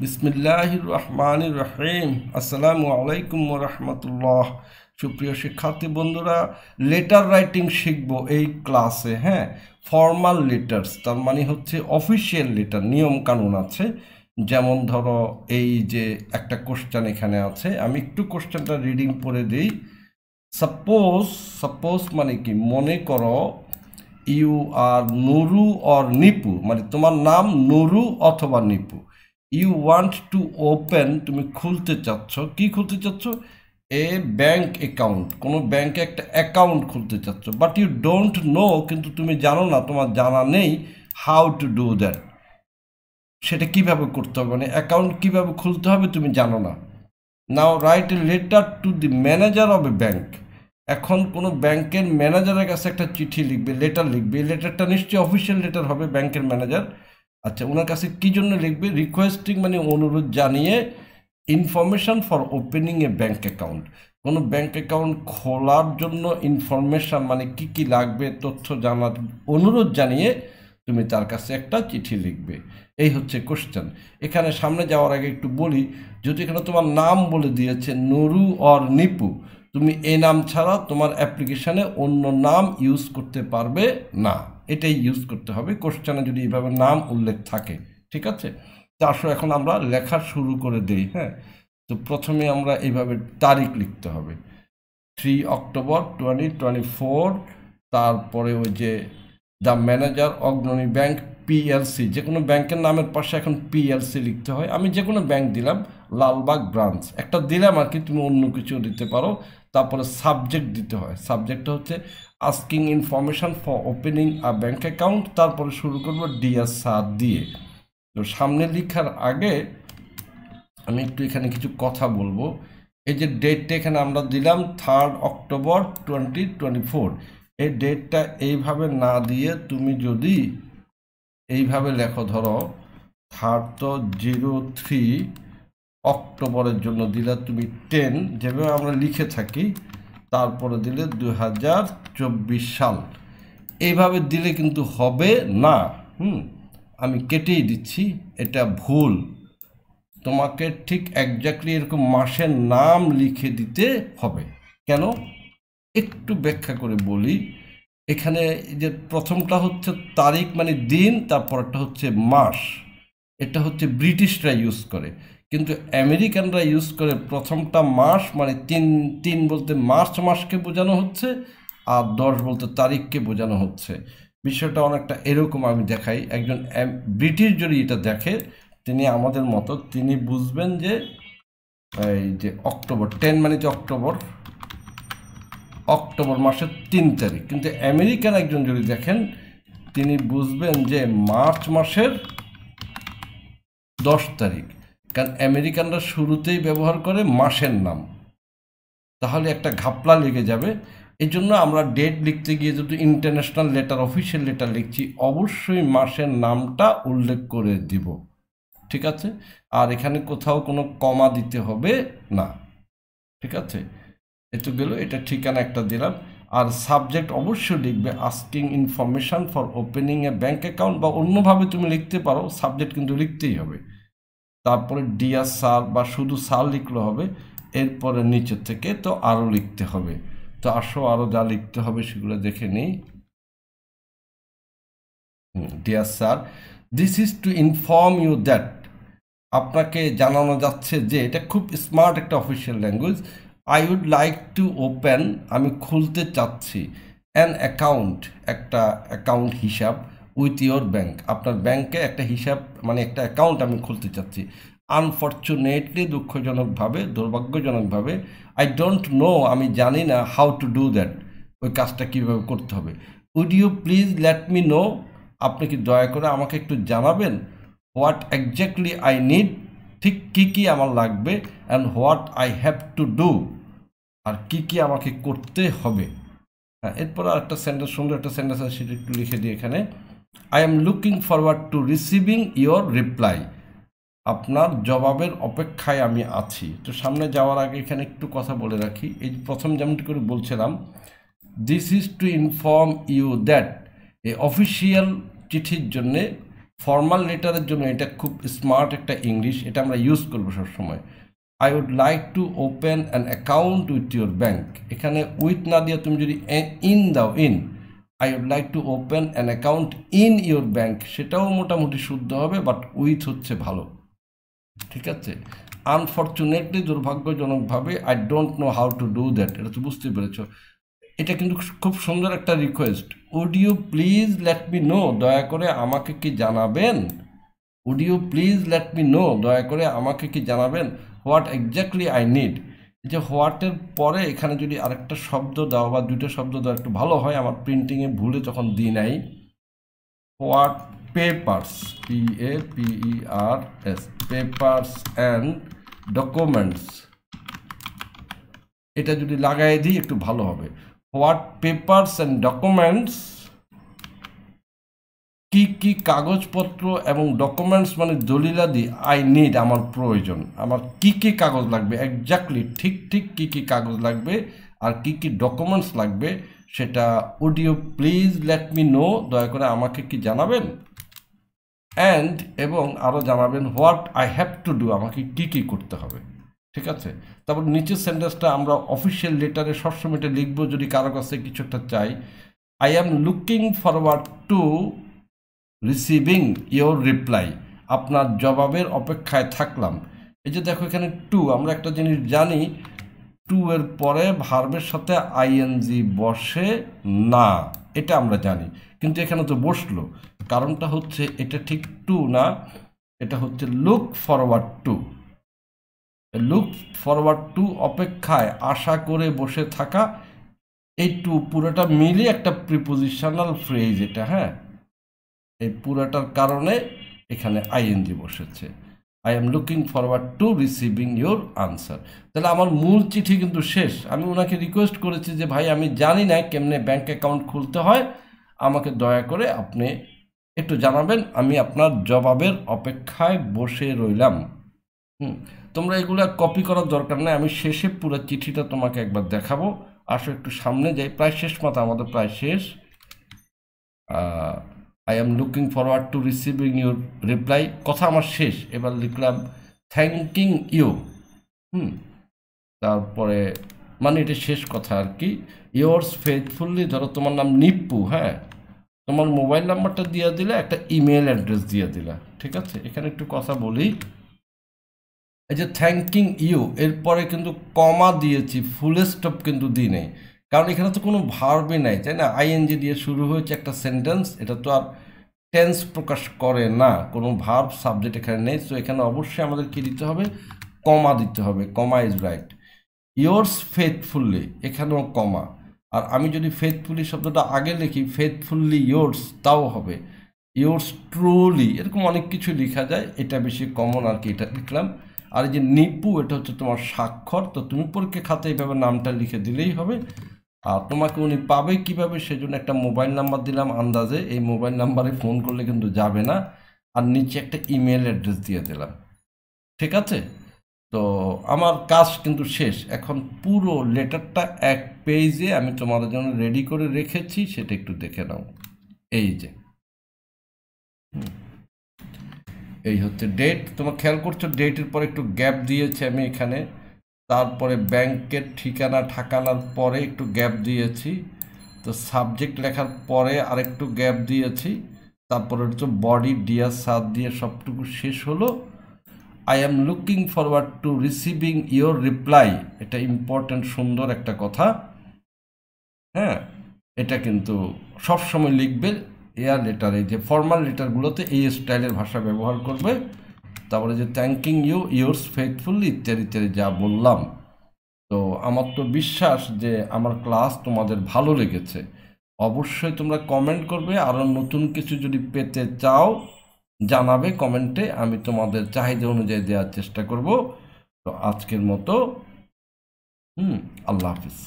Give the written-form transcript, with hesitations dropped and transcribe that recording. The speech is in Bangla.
বিসমিল্লাহির রহমানির রহিম। আসসালামু আলাইকুম ওয়া রাহমাতুল্লাহ। সুপ্রিয় শিক্ষার্থী বন্ধুরা, লেটার রাইটিং শিখব এই ক্লাসে। হ্যাঁ, ফর্মাল লেটার্স তার মানে হচ্ছে অফিসিয়াল লেটার, নিয়ম কানুন আছে। যেমন ধরো এই যে একটা কোশ্চেন এখানে আছে, আমি একটু কোশ্চেনটা রিডিং পড়ে দিই। সাপোজ মানে কি, মনে করো you are Nuru or Nipu, মানে তোমার নাম নুরু অথবা Nipu. You want to open, তুমি খুলতে চাচ্ছ, কি খুলতে চাচ্ছ? এ ব্যাংক অ্যাকাউন্ট, কোনো ব্যাংকে একটা অ্যাকাউন্ট খুলতে চাচ্ছ, বাট ইউ ডোন্ট নো, কিন্তু তুমি জানো না, তোমার জানা নেই হাউ টু ডু দ্যাট, সেটা কিভাবে করতে হবে, মানে অ্যাকাউন্ট কিভাবে খুলতে হবে তুমি জানো না। Now write a letter to the manager of a bank. এখন কোনো ব্যাংকের ম্যানেজারের কাছে একটা চিঠি লিখবে, লেটার লিখবে। এই লেটারটা নিশ্চয়ই অফিসিয়াল লেটার হবে, ব্যাংকের ম্যানেজার। আচ্ছা, ওনার কাছে কী জন্য লিখবে? রিকোয়েস্টিং মানে অনুরোধ জানিয়ে, information for opening A bank account, কোনো ব্যাংক অ্যাকাউন্ট খোলার জন্য ইনফরমেশান মানে কি কি লাগবে, তথ্য জানার অনুরোধ জানিয়ে তুমি তার কাছে একটা চিঠি লিখবে। এই হচ্ছে কোশ্চেন। এখানে সামনে যাওয়ার আগে একটু বলি, যদি এখানে তোমার নাম বলে দিয়েছে নুরু অর নিপু, তুমি এই নাম ছাড়া তোমার অ্যাপ্লিকেশানে অন্য নাম ইউজ করতে পারবে না, এটাই ইউজ করতে হবে কোশ্চেনে যদি এইভাবে নাম উল্লেখ থাকে। ঠিক আছে, তো আসো এখন আমরা লেখা শুরু করে দিই। হ্যাঁ, তো প্রথমে আমরা এইভাবে তারিখ লিখতে হবে, 3 অক্টোবর 2024। তারপরে ওই যে দ্য ম্যানেজার অগ্রণী ব্যাংক পিএলসি, যে কোনো ব্যাংকের নামের পাশে এখন পিএলসি লিখতে হয়। আমি যে কোনো ব্যাংক দিলাম, লালবাগ ব্রাঞ্চ একটা দিলাম আর কি, তুমি অন্য কিছু দিতে পারো। তারপরে সাবজেক্ট দিতে হয়, সাবজেক্টটা হচ্ছে asking information for opening a bank account. তারপরে শুরু করবো ডিয়ার স্যার দিয়ে। তো সামনে লেখার আগে আমি একটু এখানে কিছু কথা বলবো। এই যে ডেটটা এখানে আমরা দিলাম 3 অক্টোবর 2024, এই ডেটটা এইভাবে না দিয়ে তুমি যদি এইভাবে লেখো, ধরো 03 অক্টোবরের জন্য দিলে তুমি 10, যেভাবে আমরা লিখে থাকি, তারপরে দিলে 2024 সাল, এইভাবে দিলে কিন্তু হবে না। আমি কেটেই দিচ্ছি, এটা ভুল। তোমাকে ঠিক একজাক্টলি এরকম মাসের নাম লিখে দিতে হবে। কেন, একটু ব্যাখ্যা করে বলি। এখানে যে প্রথমটা হচ্ছে তারিখ মানে দিন, তারপরটা হচ্ছে মাস, এটা হচ্ছে ব্রিটিশরা ইউজ করে, কিন্তু আমেরিকানরা ইউজ করে প্রথমটা মাস, মানে তিন বলতে মার্চ মাসকে বোঝানো হচ্ছে, আর 10 বলতে তারিখকে বোঝানো হচ্ছে। বিষয়টা অনেকটা এরকম আমি দেখাই। একজন ব্রিটিশ যদি এটা দেখে, তিনি আমাদের মতো, তিনি বুঝবেন যে এই যে অক্টোবর 10 মানে যে অক্টোবর মাসের 3 তারিখ, কিন্তু আমেরিকান একজন যদি দেখেন, তিনি বুঝবেন যে মার্চ মাসের 10 তারিখ, কারণ আমেরিকানরা শুরুতেই ব্যবহার করে মাসের নাম, তাহলে একটা ঘাপলা লেগে যাবে। এই জন্য আমরা ডেট লিখতে গিয়ে যদি ইন্টারন্যাশনাল লেটার, অফিসিয়াল লেটার লিখছি, অবশ্যই মাসের নামটা উল্লেখ করে দিব। ঠিক আছে, আর এখানে কোথাও কোনো কমা দিতে হবে না। ঠিক আছে, এতো গেল, এটা ঠিকানা একটা দিলাম। আর সাবজেক্ট অবশ্যই লিখবে asking information for opening A bank account, বা অন্যভাবে তুমি লিখতে পারো, সাবজেক্ট কিন্তু লিখতেই হবে। তারপরে ডিয়ার স্যার বা শুধু স্যার লিখলে হবে, এরপরে নিচের থেকে তো আরও লিখতে হবে। তো আসো আরও যা লিখতে হবে সেগুলো দেখে নিই। Dear sir, this is to inform you that, আপনাকে জানানো যাচ্ছে যে, এটা খুব স্মার্ট একটা official language. I would like to open, আমি খুলতে চাচ্ছি, অ্যান অ্যাকাউন্ট, একটা অ্যাকাউন্ট হিসাব, উইথ ইয়োর ব্যাংক, আপনার ব্যাংকে একটা হিসাব মানে একটা অ্যাকাউন্ট আমি খুলতে চাচ্ছি। আনফর্চুনেটলি, দুঃখজনকভাবে, দুর্ভাগ্যজনকভাবে, আই ডোন্ট নো, আমি জানি না, হাউ টু ডু দ্যাট, ওই কাজটা কীভাবে করতে হবে। Would you please let me know, আপনি কি দয়া করে আমাকে একটু জানাবেন, হোয়াট এক্স্যাক্টলি আই নিড, ঠিক কী কী আমার লাগবে, and what I have to do, আর কী কী আমাকে করতে হবে। হ্যাঁ, এরপর আর একটা সেন্টেন্স, সুন্দর একটা সেন্টেন্স আছে, সেটা একটু লিখে দিই এখানে। I am looking forward to receiving your reply, আপনার জবাবের অপেক্ষায় আমি আছি। তো সামনে যাওয়ার আগে এখানে একটু কথা বলে রাখি। এই প্রথম যেমনটি করে বলছিলাম, this is to inform you that, এই অফিসিয়াল চিঠির জন্যে ফর্মাল লেটারের জন্য এটা খুব স্মার্ট একটা ইংলিশ, এটা আমরা ইউজ করবো সবসময়। I would like to open an account with your bank, এখানে উইথ না দিয়ে তুমি যদি ইন দাও, in, I would like to open an account in your bank, সেটাও মোটামুটি শুদ্ধ হবে, বাট উইথ হচ্ছে ভালো, ঠিক আছে। আনফর্চুনেটলি, দুর্ভাগ্যজনকভাবে, I don't know how to do that, এটা তো বুঝতে পেরেছ। এটা কিন্তু খুব সুন্দর একটা request. Would you please let me know, দয়া করে আমাকে কি জানাবেন। Would you please let me know, দয়া করে আমাকে কি জানাবেন হোয়াট এক্স্যাক্টলি আই নিড। এই যে হোয়াটের পরে এখানে যদি আরেকটা শব্দ দাও বা দুটো শব্দ দাও একটু ভালো হয়, আমার প্রিন্টিংয়ে ভুলে তখন দিই নাই। What papers, PAPERS, papers and documents, এটা যদি লাগাই দিই একটু ভালো হবে। হোয়াট পেপার্স অ্যান্ড ডকুমেন্টস, কি কি কাগজপত্র এবং ডকুমেন্টস মানে দলিলাদি আই নিড, আমার প্রয়োজন, আমার কি কি কাগজ লাগবে, এক্স্যাক্টলি ঠিক ঠিক কি কি কাগজ লাগবে আর কি কি ডকুমেন্টস লাগবে সেটা would you please let me know, দয়া করে আমাকে কি জানাবেন। অ্যান্ড, এবং আরও জানাবেন what I have to do, আমাকে কি কি করতে হবে, ঠিক আছে। তারপর নিচের সেন্টেন্সটা আমরা অফিসিয়াল লেটারে সবসময় এটা লিখবো যদি কারো কাছে কিছু একটা চাই। I am looking forward to receiving your reply, আপনার জবাবের অপেক্ষায় থাকলাম। এই যে দেখো এখানে টু, আমরা একটা জিনিস জানি, টু এর পরে ভার্বের সাথে আইএনজি বসে না, এটা আমরা জানি, কিন্তু এখানে তো বসলো। কারণটা হচ্ছে এটা ঠিক টু না, এটা হচ্ছে look forward to. Look forward to অপেক্ষায়, আশা করে বসে থাকা, এই টু পুরোটা মিলে একটা প্রিপোজিশনাল ফ্রেজ এটা, হ্যাঁ। এই পুরোটার কারণে এখানে আইএনজি বসেছে। I am looking forward to receiving your answer. তাহলে আমার মূল চিঠি কিন্তু শেষ। আমি ওনাকে রিকোয়েস্ট করেছি যে ভাই আমি জানি না কেমনে ব্যাঙ্ক অ্যাকাউন্ট খুলতে হয়, আমাকে দয়া করে আপনি একটু জানাবেন, আমি আপনার জবাবের অপেক্ষায় বসে রইলাম। তোমরা এগুলো কপি করার দরকার নেই, আমি শেষে পুরো চিঠিটা তোমাকে একবার দেখাবো। আসো একটু সামনে যাই, প্রায় শেষ মাথা, আমাদের প্রায় শেষ। I am looking forward to receiving your reply, কথা আমার শেষ। এবার লিখলাম থ্যাঙ্কিং ইউ, তারপরে মানে এটা শেষ কথা আর কি। ইয়োর্স ফেথফুলি, ধরো তোমার নাম নিপ্পু, হ্যাঁ, তোমার মোবাইল নাম্বারটা দিয়ে দিলে, একটা ইমেল অ্যাড্রেস দিয়ে দিলা, ঠিক আছে। এখানে একটু কথা বলি, এই যে থ্যাঙ্কিং ইউ এরপরে কিন্তু কমা দিয়েছি, ফুল স্টপ কিন্তু দিই নেই, কারণ এখানে তো কোনো ভার্বই নাই, তাই না। আইএনজি দিয়ে শুরু হয়েছে একটা সেন্টেন্স, এটা তো আর টেন্স প্রকাশ করে না, কোনো ভার্ব সাবজেক্ট এখানে নেই। সো এখানে অবশ্যই আমাদের কি দিতে হবে, কমা দিতে হবে, কমা ইজ রাইট। ইয়োর্স ফেথফুল্লি, এখানেও কমা। আর আমি যদি ফেথফুলি শব্দটা আগে লিখি, ফেথফুল্লি ইয়োর্স, তাও হবে। ইয়োর্স ট্রুলি, এরকম অনেক কিছু লেখা যায়, এটা বেশি কমন আর কি, এটা লিখলাম। আর এই যে নিপু, এটা হচ্ছে তোমার স্বাক্ষর, তো তুমি পরীক্ষা খাতে এইভাবে নামটা লিখে দিলেই হবে। আর তোমাকে উনি পাবে কিভাবে, সেজন্য একটা মোবাইল নাম্বার দিলাম আন্দাজে, এই মোবাইল নাম্বারে ফোন করলে কিন্তু যাবে না। আর নিচে একটা ইমেল অ্যাড্রেস দিয়ে দিলাম, ঠিক আছে। তো আমার কাজ কিন্তু শেষ। এখন পুরো লেটারটা এক পেজে আমি তোমাদের জন্য রেডি করে রেখেছি, সেটা একটু দেখে নাও। এই যে এই হচ্ছে ডেট, তোমার খেয়াল করছো ডেটের পরে একটু গ্যাপ দিয়েছি আমি এখানে, তারপরে ব্যাংকের ঠিকানার পরে একটু গ্যাপ দিয়েছি, তো সাবজেক্ট লেখার পরে আরেকটু গ্যাপ দিয়েছি, তারপরে হচ্ছে বডি ডিয়ার সাথ দিয়ে সবটুকু শেষ হলো। I am looking forward to receiving your reply, এটা ইম্পর্ট্যান্ট সুন্দর একটা কথা, হ্যাঁ। এটা কিন্তু সবসময় লিখবে এয়ার লেটারে, যে ফর্মাল লেটারগুলোতে এই স্টাইলের ভাষা ব্যবহার করবে। তারপরে যে থ্যাঙ্কিং ইউ, ইয়োর্স ফেথফুলি, ইত্যাদি ইত্যাদি যা বললাম। তো আমার তো বিশ্বাস যে আমার ক্লাস তোমাদের ভালো লেগেছে। অবশ্যই তোমরা কমেন্ট করবে, আরও নতুন কিছু যদি পেতে চাও জানাবে কমেন্টে, আমি তোমাদের চাহিদা অনুযায়ী দেওয়ার চেষ্টা করব। তো আজকের মতো আল্লাহ হাফিজ।